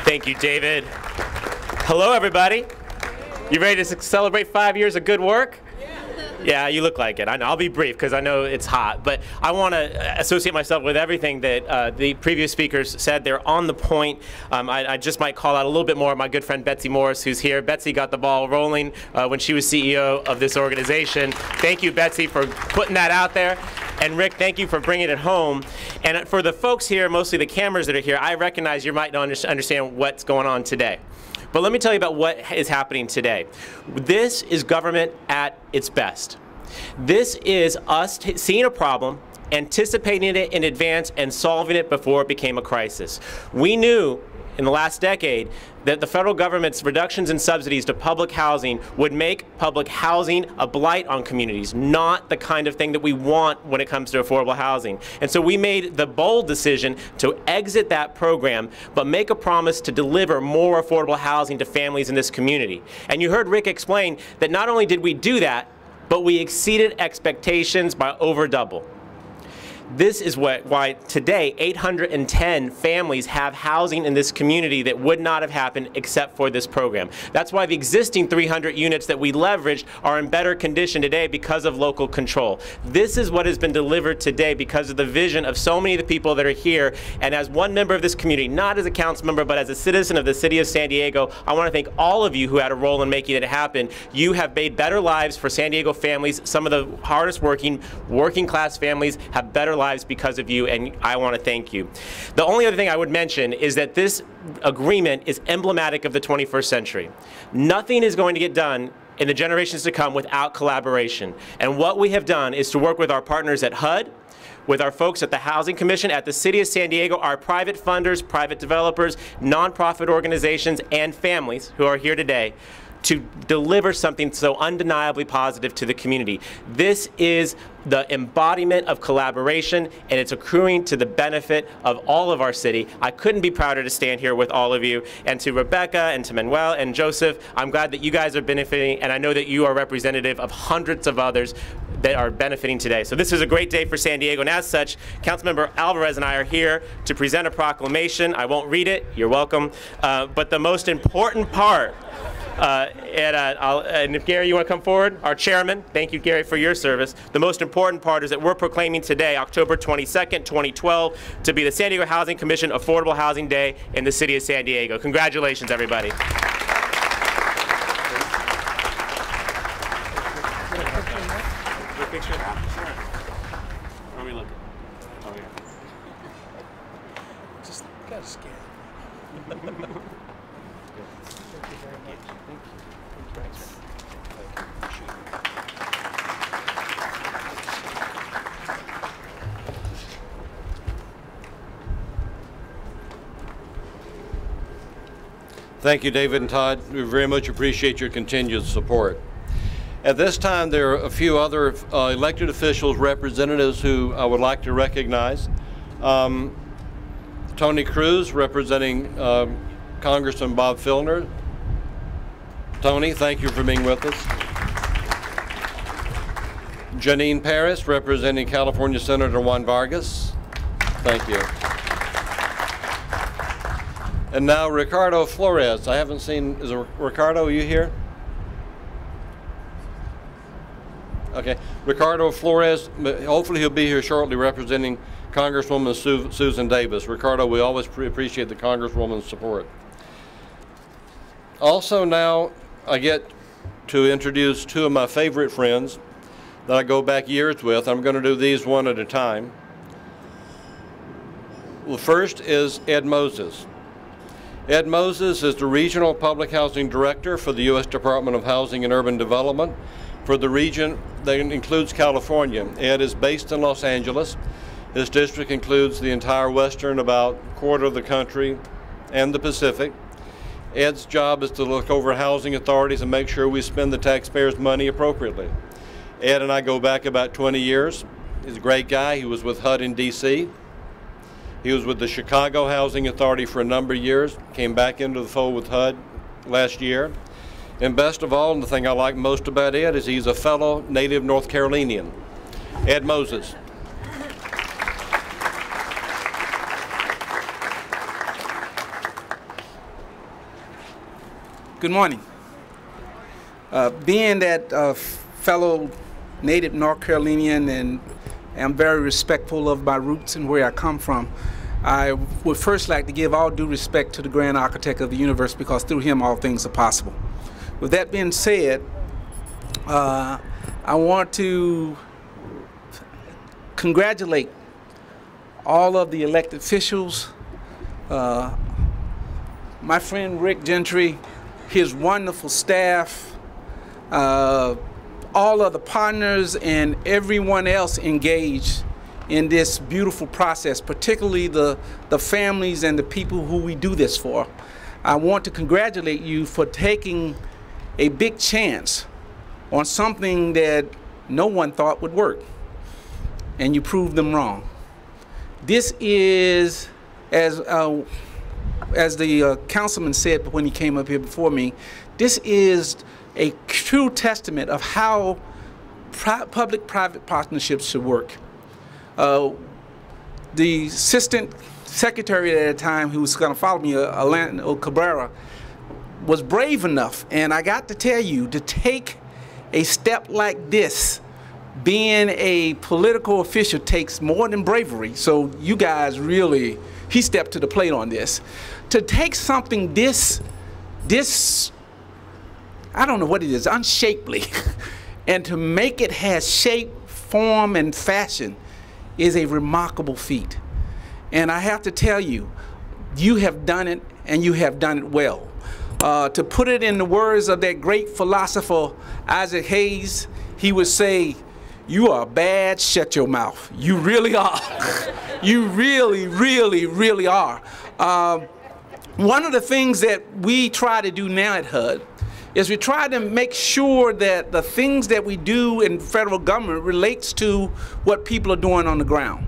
Thank you, David. Hello, everybody. You ready to celebrate 5 years of good work? Yeah, you look like it. I know. I'll be brief because I know it's hot, but I want to associate myself with everything that the previous speakers said. They're on the point. I just might call out a little bit more of my good friend Betsy Morris, who's here. Betsy got the ball rolling when she was CEO of this organization. Thank you, Betsy, for putting that out there. And Rick, thank you for bringing it home. And for the folks here, mostly the cameras that are here, I recognize you might not understand what's going on today. But let me tell you about what is happening today. This is government at its best. This is us seeing a problem, anticipating it in advance, and solving it before it became a crisis. We knew in the last decade that the federal government's reductions in subsidies to public housing would make public housing a blight on communities, not the kind of thing that we want when it comes to affordable housing. And so we made the bold decision to exit that program, but make a promise to deliver more affordable housing to families in this community. And you heard Rick explain that not only did we do that, but we exceeded expectations by over double. This is why today 810 families have housing in this community that would not have happened except for this program. That's why the existing 300 units that we leveraged are in better condition today because of local control. This is what has been delivered today because of the vision of so many of the people that are here. And as one member of this community, not as a council member, but as a citizen of the city of San Diego, I want to thank all of you who had a role in making it happen. You have made better lives for San Diego families. Some of the hardest working class families have better lives because of you, and I want to thank you. The only other thing I would mention is that this agreement is emblematic of the 21st century. Nothing is going to get done in the generations to come without collaboration. And what we have done is to work with our partners at HUD, with our folks at the Housing Commission, at the City of San Diego, our private funders, private developers, nonprofit organizations, and families who are here today, to deliver something so undeniably positive to the community. This is the embodiment of collaboration, and it's accruing to the benefit of all of our city. I couldn't be prouder to stand here with all of you. And to Rebecca and to Manuel and Joseph, I'm glad that you guys are benefiting, and I know that you are representative of hundreds of others that are benefiting today. So this is a great day for San Diego, and as such, Councilmember Alvarez and I are here to present a proclamation. I won't read it, you're welcome. But the most important part, and if Gary, you want to come forward? Our chairman, thank you, Gary, for your service. The most important part is that we're proclaiming today, October 22nd, 2012, to be the San Diego Housing Commission Affordable Housing Day in the city of San Diego. Congratulations, everybody. Just got a scan. Thank you, David and Todd. We very much appreciate your continued support. At this time, there are a few other elected officials, representatives who I would like to recognize. Tony Cruz, representing Congressman Bob Filner. Tony, thank you for being with us. Janine Paris, representing California Senator Juan Vargas. Thank you. And now Ricardo Flores. I haven't seen, is Ricardo, are you here? Okay, Ricardo Flores, hopefully he'll be here shortly, representing Congresswoman Susan Davis. Ricardo, we always appreciate the Congresswoman's support. Also now, I get to introduce two of my favorite friends that I go back years with. I'm going to do these one at a time. Well, first is Ed Moses. Ed Moses is the Regional Public Housing Director for the U.S. Department of Housing and Urban Development for the region that includes California. Ed is based in Los Angeles. His district includes the entire western, about quarter of the country, and the Pacific. Ed's job is to look over housing authorities and make sure we spend the taxpayers' money appropriately. Ed and I go back about 20 years. He's a great guy. He was with HUD in D.C. He was with the Chicago Housing Authority for a number of years, came back into the fold with HUD last year. And best of all, and the thing I like most about Ed is he's a fellow native North Carolinian. Ed Moses. Good morning. Being that fellow native North Carolinian, and I'm very respectful of my roots and where I come from, I would first like to give all due respect to the grand architect of the universe, because through him all things are possible. With that being said, I want to congratulate all of the elected officials, my friend Rick Gentry, his wonderful staff, all of the partners and everyone else engaged in this beautiful process, particularly the families and the people who we do this for. I want to congratulate you for taking a big chance on something that no one thought would work, and you proved them wrong. This is, as the councilman said when he came up here before me, this is a true testament of how public-private partnerships should work. The assistant secretary at the time, who was going to follow me, Orlando Cabrera, was brave enough, and I got to tell you, to take a step like this, being a political official takes more than bravery. So you guys really, he stepped to the plate on this. To take something this, I don't know what it is, unshapely, and to make it has shape, form, and fashion is a remarkable feat. And I have to tell you, you have done it, and you have done it well. To put it in the words of that great philosopher, Isaac Hayes, he would say, "You are bad, shut your mouth." You really are. You really, really, really are. One of the things that we try to do now at HUD is we try to make sure that the things that we do in federal government relates to what people are doing on the ground.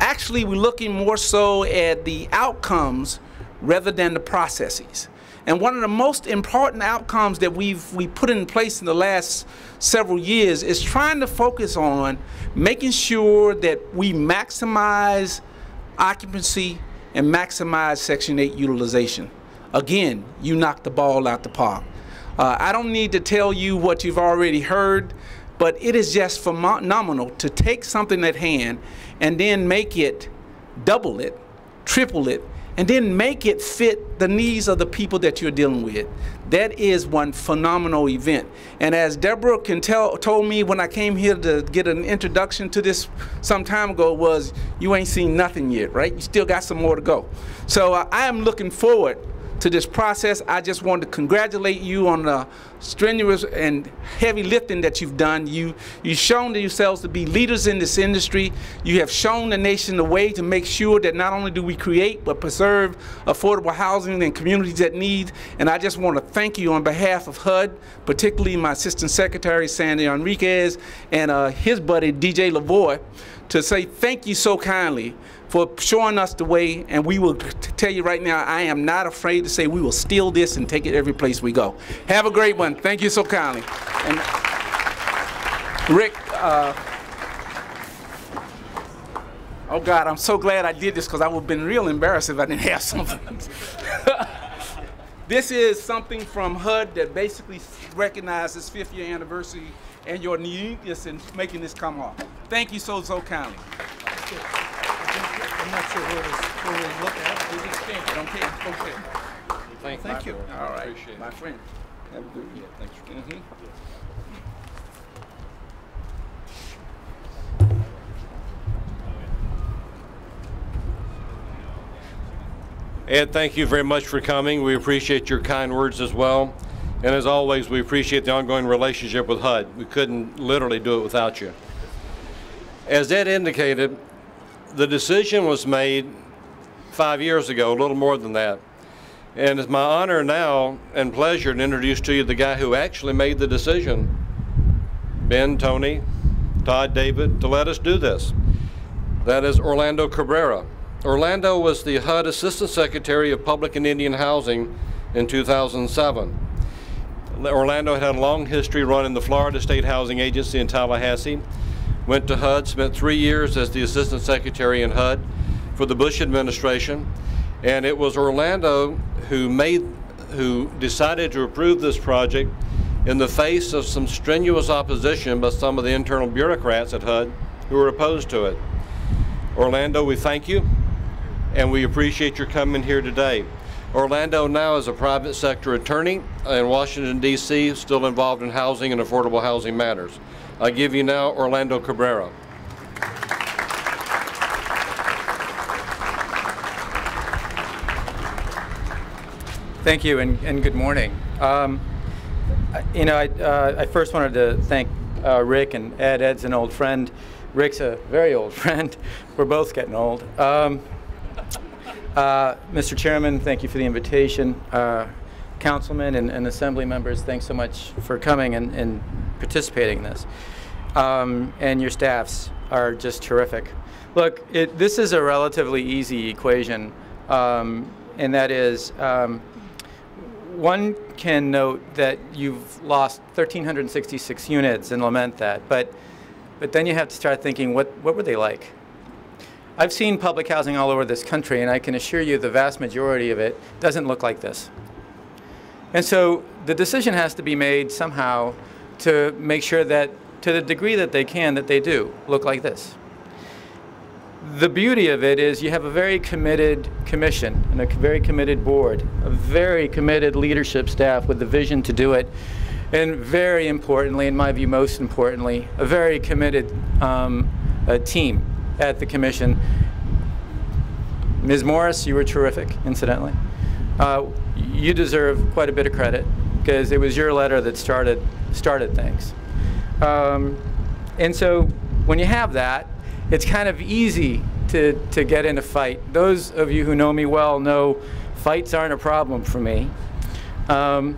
Actually, we're looking more so at the outcomes rather than the processes. And one of the most important outcomes that we put in place in the last several years is trying to focus on making sure that we maximize occupancy and maximize Section 8 utilization. Again, you knocked the ball out the park. I don't need to tell you what you've already heard, but it is just phenomenal to take something at hand and then make it, double it, triple it, and then make it fit the needs of the people that you're dealing with. That is one phenomenal event. And as Deborah told me when I came here to get an introduction to this some time ago, was you ain't seen nothing yet, right? You still got some more to go. So I am looking forward to this process. I just want to congratulate you on the strenuous and heavy lifting that you've done. You've shown yourselves to be leaders in this industry. You have shown the nation the way to make sure that not only do we create but preserve affordable housing in communities that need. And I just want to thank you on behalf of HUD, particularly my Assistant Secretary Sandy Enriquez and his buddy DJ Lavoie, to say thank you so kindly for showing us the way. And we will tell you right now, I am not afraid to say we will steal this and take it every place we go. Have a great one. Thank you so kindly. And Rick, oh God, I'm so glad I did this, because I would have been real embarrassed if I didn't have something. This is something from HUD that basically recognizes 5th year anniversary and your uniqueness in making this come off. Thank you so kindly. I'm not sure where to look at. We just can't. Okay. Thank you. All right, Appreciate it. my friend. Have a good year. Thanks for coming. Ed, thank you very much for coming. We appreciate your kind words as well. And as always, we appreciate the ongoing relationship with HUD. We couldn't literally do it without you. As Ed indicated, the decision was made 5 years ago, a little more than that. And it's my honor now and pleasure to introduce to you the guy who actually made the decision, Ben, Tony, Todd, David, to let us do this. That is Orlando Cabrera. Orlando was the HUD Assistant Secretary of Public and Indian Housing in 2007. Orlando had a long history running the Florida State Housing Agency in Tallahassee. Went to HUD, spent 3 years as the Assistant Secretary in HUD for the Bush administration. And it was Orlando who made who decided to approve this project in the face of some strenuous opposition by some of the internal bureaucrats at HUD who were opposed to it. Orlando, we thank you, and we appreciate your coming here today. Orlando now is a private sector attorney in Washington, D.C., still involved in housing and affordable housing matters. I give you now Orlando Cabrera. Thank you, and good morning. You know, I first wanted to thank Rick and Ed. Ed's an old friend. Rick's a very old friend. We're both getting old. Mr. Chairman, thank you for the invitation. Councilmen and Assembly members, thanks so much for coming and participating in this. And your staffs are just terrific. Look, this is a relatively easy equation, and that is, one can note that you've lost 1,366 units and lament that, but then you have to start thinking, what were they like? I've seen public housing all over this country, and I can assure you the vast majority of it doesn't look like this. And so the decision has to be made somehow to make sure that, to the degree that they can, that they do look like this. The beauty of it is you have a very committed commission and a very committed board, a very committed leadership staff with the vision to do it, and very importantly, in my view, most importantly, a very committed team at the commission. Ms. Morris, you were terrific, incidentally. You deserve quite a bit of credit because it was your letter that started things. And so when you have that, it's kind of easy to get in a fight. Those of you who know me well know fights aren't a problem for me. And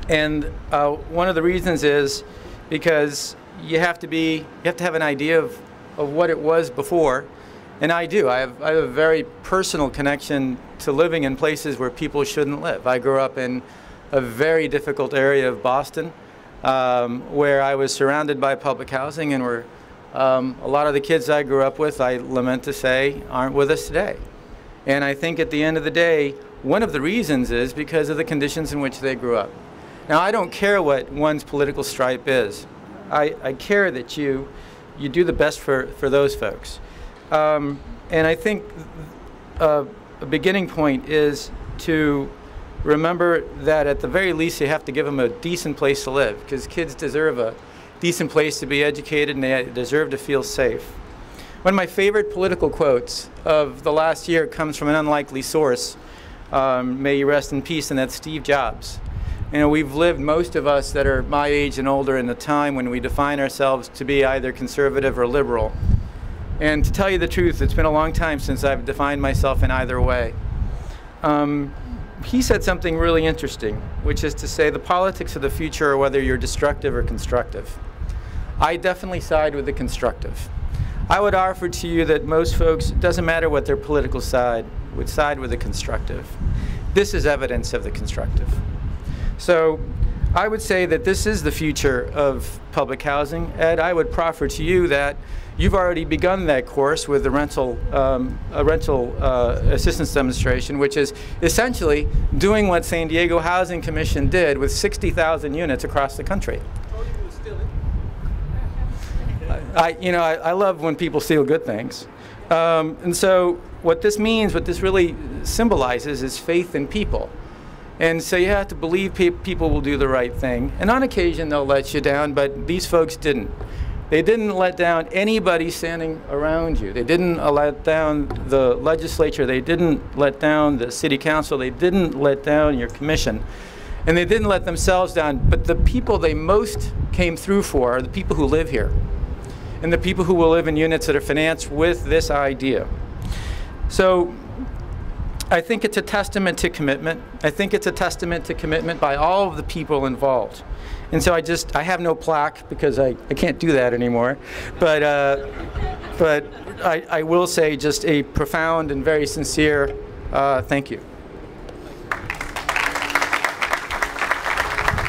one of the reasons is because you have to have an idea of what it was before. And I do. I have a very personal connection to living in places where people shouldn't live. I grew up in a very difficult area of Boston where I was surrounded by public housing, and where a lot of the kids I grew up with, I lament to say, aren't with us today. And I think at the end of the day, one of the reasons is because of the conditions in which they grew up. Now, I don't care what one's political stripe is. I care that you do the best for those folks. And I think a beginning point is to remember that at the very least you have to give them a decent place to live, because kids deserve a decent place to be educated and they deserve to feel safe. One of my favorite political quotes of the last year comes from an unlikely source. May he rest in peace, and that's Steve Jobs. You know, we've lived, most of us that are my age and older, in a time when we define ourselves to be either conservative or liberal. And to tell you the truth, it's been a long time since I've defined myself in either way. He said something really interesting, which is to say the politics of the future are whether you're destructive or constructive. I definitely side with the constructive. I would offer to you that most folks, it doesn't matter what their political side, would side with the constructive. This is evidence of the constructive. So I would say that this is the future of public housing. Ed, I would proffer to you that you've already begun that course with the rental assistance demonstration, which is essentially doing what San Diego Housing Commission did with 60,000 units across the country. I love when people steal good things. And so what this means, what this really symbolizes, is faith in people. And so you have to believe people will do the right thing. And on occasion they'll let you down, but these folks didn't. They didn't let down anybody standing around you. They didn't let down the legislature. They didn't let down the city council. They didn't let down your commission. And they didn't let themselves down. But the people they most came through for are the people who live here, and the people who will live in units that are financed with this idea. So I think it's a testament to commitment. I think it's a testament to commitment by all of the people involved. And so I have no plaque because I can't do that anymore. But I will say just a profound and very sincere thank you.